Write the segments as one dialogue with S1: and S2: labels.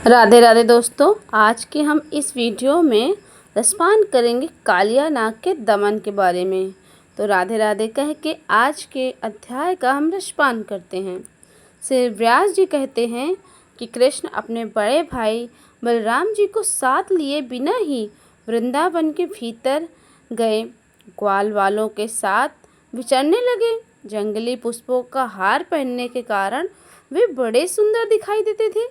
S1: राधे राधे दोस्तों, आज के हम इस वीडियो में रसपान करेंगे कालिया नाग के दमन के बारे में। तो राधे राधे कह के आज के अध्याय का हम रसपान करते हैं। श्री व्यास जी कहते हैं कि कृष्ण अपने बड़े भाई बलराम जी को साथ लिए बिना ही वृंदावन के भीतर गए। ग्वाल वालों के साथ विचरने लगे। जंगली पुष्पों का हार पहनने के कारण वे बड़े सुंदर दिखाई देते थे।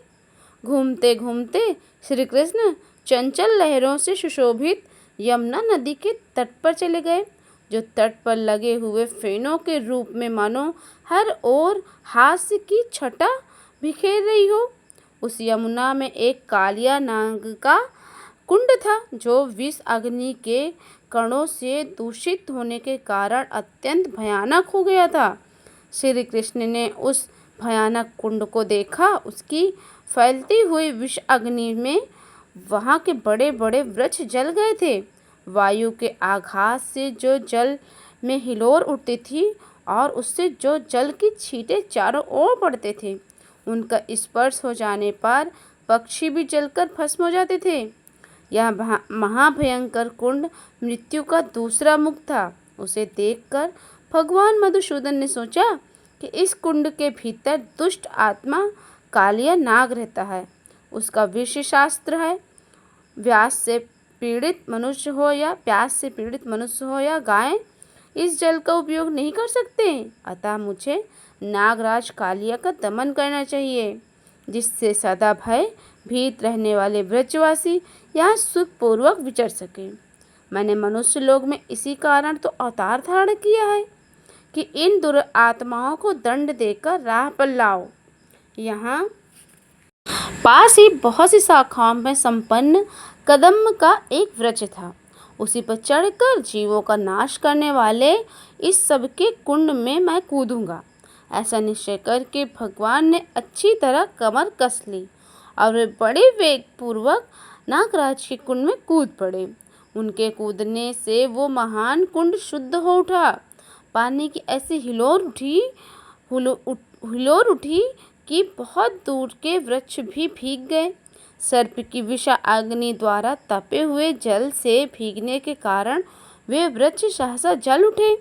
S1: घूमते घूमते श्री कृष्ण चंचल लहरों से सुशोभित यमुना नदी के तट पर चले गए, जो तट पर लगे हुए फेनों के रूप में मानो हर ओर हास्य की छटा बिखेर रही हो। उस यमुना में एक कालिया नाग का कुंड था, जो विष अग्नि के कणों से दूषित होने के कारण अत्यंत भयानक हो गया था। श्री कृष्ण ने उस भयानक कुंड को देखा। उसकी फैलती हुई विष अग्नि में वहाँ के बड़े बड़े वृक्ष जल गए थे। वायु के आघात से जो जल में हिलोर उठती थी और उससे जो जल की छींटे चारों ओर पड़ते थे, उनका स्पर्श हो जाने पर पक्षी भी जलकर भस्म हो जाते थे। यह महाभयंकर कुंड मृत्यु का दूसरा मुख था। उसे देखकर भगवान मधुसूदन ने सोचा कि इस कुंड के भीतर दुष्ट आत्मा कालिया नाग रहता है। उसका विष शास्त्र है, प्यास से पीड़ित मनुष्य हो या गाय इस जल का उपयोग नहीं कर सकते। अतः मुझे नागराज कालिया का दमन करना चाहिए, जिससे सदा भय भीत रहने वाले ब्रजवासी यहाँ सुखपूर्वक विचर सके। मैंने मनुष्य लोक में इसी कारण तो अवतार धारण किया है कि इन दुरात्माओं को दंड देकर राह पर लाओ। यहाँ पास ही बहुत सी शाखाओं में संपन्न कदम्ब का एक वृक्ष था। उसी पर चढ़कर जीवों का नाश करने वाले इस सबके कुंड में मैं कूदूंगा। ऐसा निश्चय करके भगवान ने अच्छी तरह कमर कस ली और वे बड़े वेग पूर्वक नागराज के कुंड में कूद पड़े। उनके कूदने से वो महान कुंड शुद्ध हो उठा। पानी की ऐसी हिलोर उठी कि बहुत दूर के वृक्ष भी भीग गए। सर्प की विषा अग्नि द्वारा तपे हुए जल से भीगने के कारण वे वृक्ष सहसा जल उठे।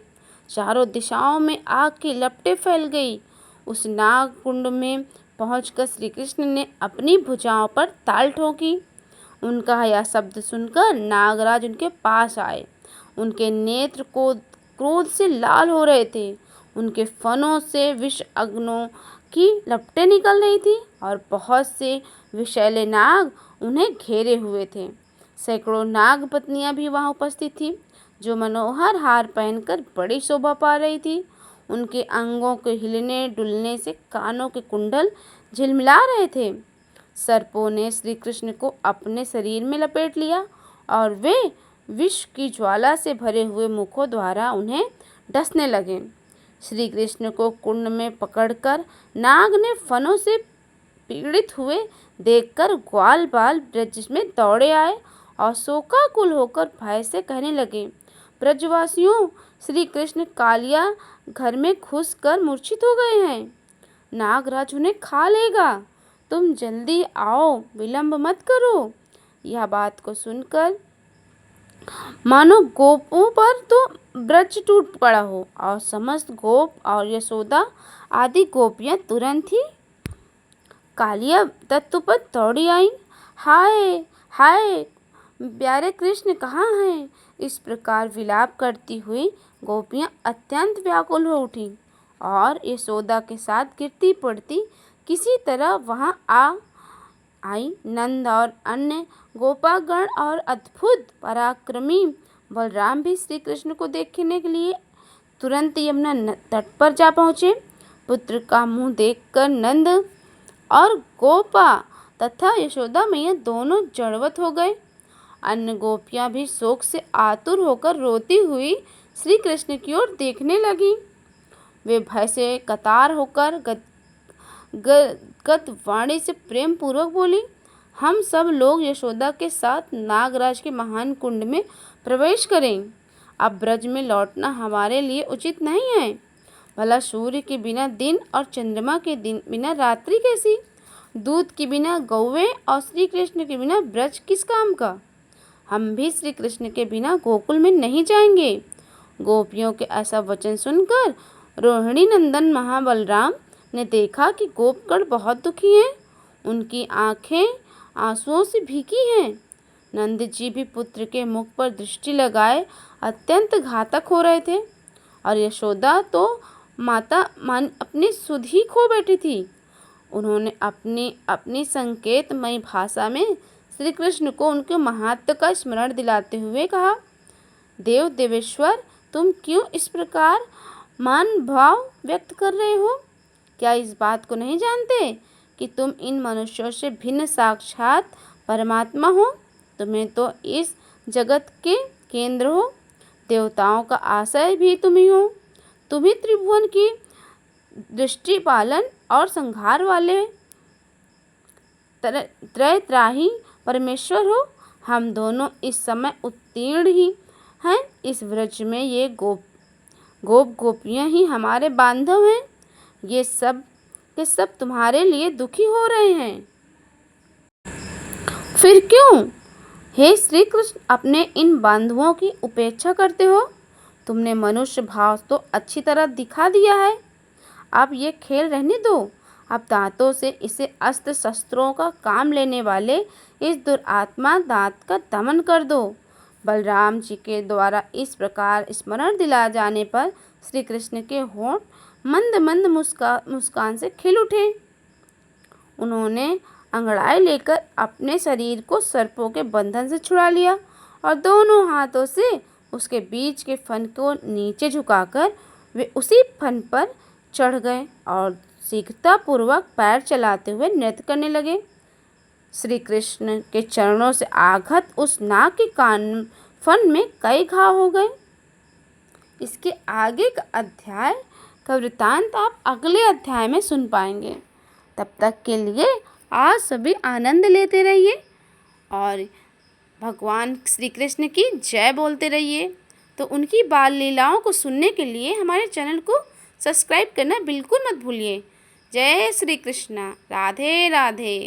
S1: चारों दिशाओं में आग की लपटें फैल गई। उस नाग कुंड में पहुंचकर श्री कृष्ण ने अपनी भुजाओं पर ताल ठोकी। उनका यह शब्द सुनकर नागराज उनके पास आए। उनके नेत्र को क्रोध से लाल हो रहे थे। उनके फनों से विष अग्नों की लपटें निकल रही थी और बहुत से विषैले नाग उन्हें घेरे हुए थे। सैकड़ों नाग पत्नियां भी वहां उपस्थित थीं, जो मनोहर हार पहनकर बड़ी शोभा पा रही थी। उनके अंगों के हिलने डुलने से कानों के कुंडल झिलमिला रहे थे। सर्पों ने श्री कृष्ण को अपने शरीर में लपेट लिया और वे विष की ज्वाला से भरे हुए मुखों द्वारा उन्हें डसने लगे। श्री कृष्ण को कुंड में पकड़कर नाग ने फनों से पीड़ित हुए देखकर ग्वाल बाल ब्रज में दौड़े आए और शोकाकुल होकर भय से कहने लगे, ब्रजवासियों, श्री कृष्ण कालिया घर में घुस कर मूर्छित हो गए हैं। नागराज उन्हें खा लेगा। तुम जल्दी आओ, विलंब मत करो। यह बात को सुनकर मानो गोपों पर तो ब्रज टूट पड़ा हो और समस्त गोप और यशोदा आदि गोपियां तुरंत ही कालिया तत्व पर दौड़ी आईं। हाय हाय, प्यारे कृष्ण कहाँ हैं? इस प्रकार विलाप करती हुई गोपियां अत्यंत व्याकुल हो उठीं और यशोदा के साथ गिरती पड़ती किसी तरह वहां आई। नंद और अन्य गोपागण और अद्भुत पराक्रमी बलराम भी श्री कृष्ण को देखने के लिए तुरंत यमुना तट पर जा पहुँचे। पुत्र का मुंह देखकर नंद और गोपा तथा यशोदा मैया दोनों जड़वत हो गए। अन्य गोपियां भी शोक से आतुर होकर रोती हुई श्री कृष्ण की ओर देखने लगी। वे भय से कतार होकर गद वाणी से प्रेम पूर्वक बोली, हम सब लोग यशोदा के साथ नागराज के महान कुंड में प्रवेश करें। अब ब्रज में लौटना हमारे लिए उचित नहीं है। भला सूर्य के बिना दिन और चंद्रमा के दिन बिना रात्रि कैसी? दूध के बिना गौवें और श्री कृष्ण के बिना ब्रज किस काम का। हम भी श्री कृष्ण के बिना गोकुल में नहीं जाएंगे। गोपियों के ऐसा वचन सुनकर रोहिणी नंदन महाबलराम ने देखा कि गोपगण बहुत दुखी हैं। उनकी आंखें आंसुओं से भीगी हैं। नंद जी भी पुत्र के मुख पर दृष्टि लगाए अत्यंत घातक हो रहे थे और यशोदा तो माता मान अपनी सुध ही खो बैठी थी। उन्होंने अपनी अपनी संकेतमयी भाषा में श्री कृष्ण को उनके महात्म का स्मरण दिलाते हुए कहा, देव देवेश्वर, तुम क्यों इस प्रकार मान भाव व्यक्त कर रहे हो? क्या इस बात को नहीं जानते कि तुम इन मनुष्यों से भिन्न साक्षात परमात्मा हो? तुम्हें तो इस जगत के केंद्र हो। देवताओं का आश्रय भी तुम ही हो। तुम ही त्रिभुवन की दृष्टि पालन और संहार वाले त्रयत्राही परमेश्वर हो। हम दोनों इस समय उत्तीर्ण ही हैं। इस व्रज में ये गोपियाँ ही हमारे बांधव हैं। ये सब के सब तुम्हारे लिए दुखी हो रहे हैं। फिर क्यों हे श्री कृष्ण अपने इन बांधवों की उपेक्षा करते हो? तुमने मनुष्य भाव तो अच्छी तरह दिखा दिया है। अब ये खेल रहने दो। अब दांतों से इसे अस्त्र शस्त्रों का काम लेने वाले इस दुरात्मा दांत का दमन कर दो। बलराम जी के द्वारा इस प्रकार स्मरण दिलाए जाने पर श्री कृष्ण के होंठ मंद मंद मुस्कान से खिल उठे। उन्होंने अंगड़ाई लेकर अपने शरीर को सर्पों के बंधन से छुड़ा लिया और दोनों हाथों से उसके बीच के फन को नीचे झुकाकर वे उसी फन पर चढ़ गए और शीघ्रतापूर्वक पैर चलाते हुए नृत्य करने लगे। श्री कृष्ण के चरणों से आघात उस नाग के कान फन में कई घाव हो गए। इसके आगे का अध्याय का वृतांत आप अगले अध्याय में सुन पाएंगे। तब तक के लिए आज सभी आनंद लेते रहिए और भगवान श्री कृष्ण की जय बोलते रहिए। तो उनकी बाल लीलाओं को सुनने के लिए हमारे चैनल को सब्सक्राइब करना बिल्कुल मत भूलिए। जय श्री कृष्णा। राधे राधे।